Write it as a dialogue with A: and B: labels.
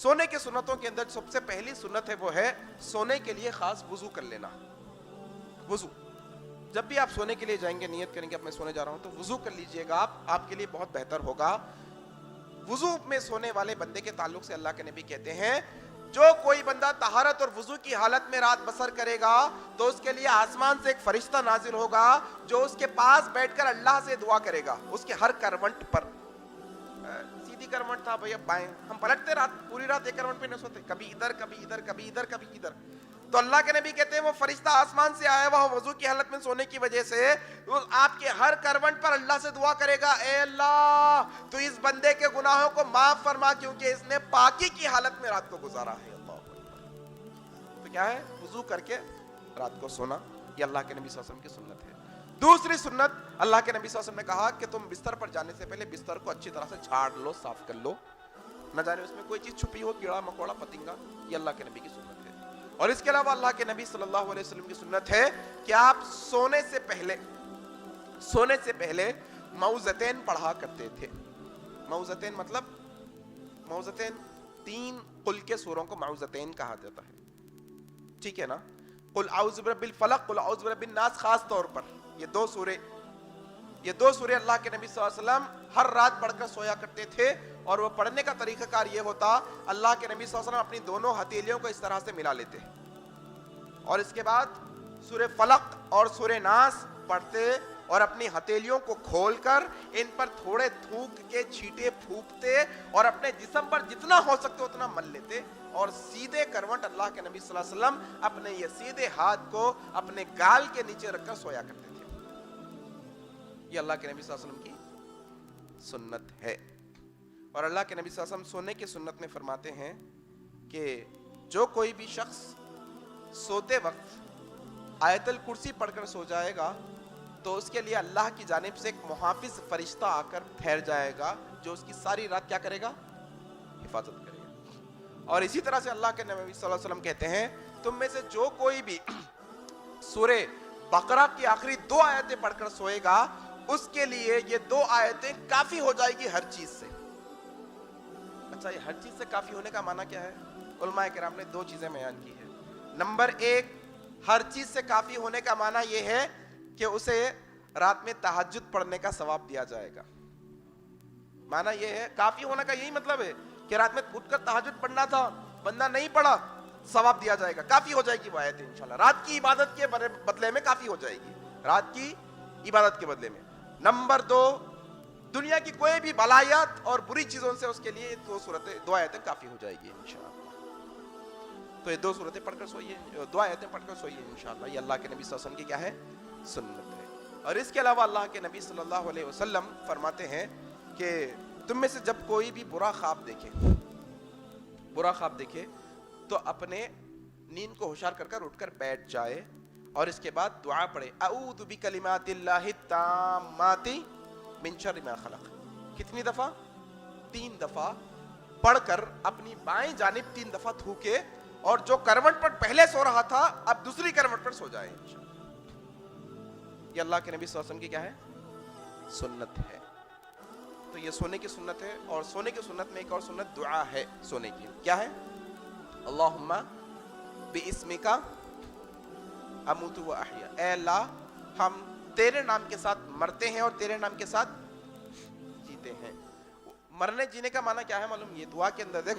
A: سونے کی سنتوں کے اندر سب سے پہلی سنت ہے وہ ہے سونے کے لیے خاص وضو کر لینا. وضو جب بھی آپ سونے کے لیے جائیں گے نیت کریں گے اب میں سونے جا رہا ہوں تو وضو کر لیجئے گا آپ کے لیے بہت بہتر ہوگا. وضو میں سونے والے بندے کے تعلق سے اللہ کے نبی کہتے ہیں جو کوئی بندہ طہارت اور وضو کی حالت میں رات بسر کرے گا تو اس کے لیے آسمان سے ایک فرشتہ نازل ہوگا جو اس کے پاس بیٹھ کر اللہ سے دعا کرے گا اس کے ہر کروٹ پر. سیدھی کروٹ تھا بھئی اب بائیں, ہم پلٹتے رات پوری رات ایک کروٹ پہ نہیں سوتے, کبھی ادھر کبھی ادھر کبھی ادھر کبھی ادھر. تو اللہ کے نبی کہتے ہیں وہ فرشتہ آسمان سے آیا ہوا وضو کی حالت میں سونے کی وجہ سے آپ کے ہر کروٹ پر اللہ سے دعا کرے گا اے اللہ تو اس بندے کے گناہوں کو معاف فرما کیونکہ اس نے پاکی کی حالت میں رات کو گزارا ہے. اللہ تو کیا ہے وضو کر کے رات کو سونا, یہ اللہ کے نبی صلی اللہ علیہ وسلم کی سنت ہے. دوسری سنت اللہ کے نبی صلی اللہ علیہ وسلم نے کہا کہ تم بستر پر جانے سے پہلے بستر کو اچھی طرح سے جھاڑ لو, صاف کر لو, نہ جانے اس میں کوئی چیز چھپی ہو, کیڑا مکوڑا پتنگا. یہ اللہ کے نبی کی سنت ہے. اور اس کے علاوہ اللہ کے نبی صلی اللہ علیہ وسلم کی سنت ہے کہ آپ سونے سے پہلے معوذتین پڑھا کرتے تھے. معوذتین مطلب معوذتین 3 قل کے سوروں کو معوذتین کہا جاتا ہے, ٹھیک ہے نا. قل اعوذ برب الفلق, قل اعوذ برب الناس, خاص طور پر یہ دو سورے اللہ کے نبی صلی اللہ علیہ وسلم ہر رات پڑھ کر سویا کرتے تھے. اور وہ پڑھنے کا طریقہ کار یہ ہوتا اللہ کے نبی صلی اللہ علیہ وسلم اپنی دونوں ہتھیلیوں کو اس طرح سے ملا لیتے اور اس کے بعد سورہ فلق اور سورہ ناس پڑھتے اور اپنی ہتھیلیوں کو کھول کر ان پر تھوڑے تھوک کے چھینٹے پھونکتے اور اپنے جسم پر جتنا ہو سکتے اتنا مل لیتے اور سیدھے کروٹ اللہ کے نبی صلی اللہ علیہ وسلم اپنے یہ سیدھے ہاتھ کو اپنے گال کے نیچے رکھ کر سویا کرتے تھے. یہ اللہ کے نبی صلی اللہ علیہ وسلم کی سنت ہے. اور اللہ کے نبی صلی اللہ علیہ وسلم سونے کی سنت میں فرماتے ہیں کہ جو کوئی بھی شخص سوتے وقت آیت الکرسی پڑھ کر سو جائے گا تو اس کے لیے اللہ کی جانب سے ایک محافظ فرشتہ آ کر ٹھہر جائے گا جو اس کی ساری رات کیا کرے گا, حفاظت کرے گا. اور اسی طرح سے اللہ کے نبی صلی اللہ علیہ وسلم کہتے ہیں تم میں سے جو کوئی بھی سورہ بقرہ کی آخری 2 آیتیں پڑھ کر سوئے گا اس کے لیے یہ 2 آیتیں کافی ہو جائے گی ہر چیز سے. اچھا یہ ہر چیز سے کافی ہونے کا معنی کیا ہے؟ علماء کرام نے 2 چیزیں بیان کی ہے. نمبر 1 ہر چیز سے کافی ہونے کا معنی یہ ہے کہ اسے رات میں تہجد پڑھنے کا ثواب دیا جائے گا. معنی یہ ہے کافی ہونے کا یہی مطلب ہے کہ رات میں اٹھ کر تہجد پڑھنا تھا بندہ نہیں پڑھا ثواب دیا جائے گا, کافی ہو جائے گی وہ آیت انشاءاللہ. رات کی عبادت کے بدلے میں کافی ہو جائے گی, رات کی عبادت کے بدلے میں. نمبر 2 دنیا کی کوئی بھی بلایات اور بری چیزوں سے اس کے لیے 2 آیتیں کافی ہو جائے گی انشاءاللہ. تو یہ 2 سورتیں پڑھ کر سوئیے, 2 آیتیں پڑھ کر سوئیے انشاءاللہ. یہ اللہ کے نبی صلی اللہ علیہ وسلم کی کیا ہے, سنت ہے. اور اس کے علاوہ اللہ کے نبی صلی اللہ علیہ وسلم فرماتے ہیں کہ تم میں سے جب کوئی بھی برا خواب دیکھے تو اپنے نیند کو ہوشیار کر اٹھ کر بیٹھ جائے اور اس کے بعد دعا پڑھے اعوذ بکلمات اللہ التامات من شر ما خلق. کتنی دفعہ؟ 3 دفعہ پڑھ کر اپنی بائیں جانب 3 دفعہ تھوکے اور جو کروٹ پر پہلے سو رہا تھا اب دوسری کروٹ پر سو جائے انشاءاللہ. یہ اللہ کے نبی صلی اللہ علیہ وسلم کی کیا ہے, سنت ہے. تو یہ سونے کی سنت ہے. اور سونے کی سنت میں ایک اور سنت دعا ہے سونے کی. کیا ہے؟ اللہم باسمک اموت و احیا, اے اللہ ہم تیرے نام کے ساتھ مرتے ہیں اور تیرے نام کے ساتھ جیتے ہیں. مرنے جینے کا معنی کیا ہے معلوم؟ یہ دعا کے اندر دیکھ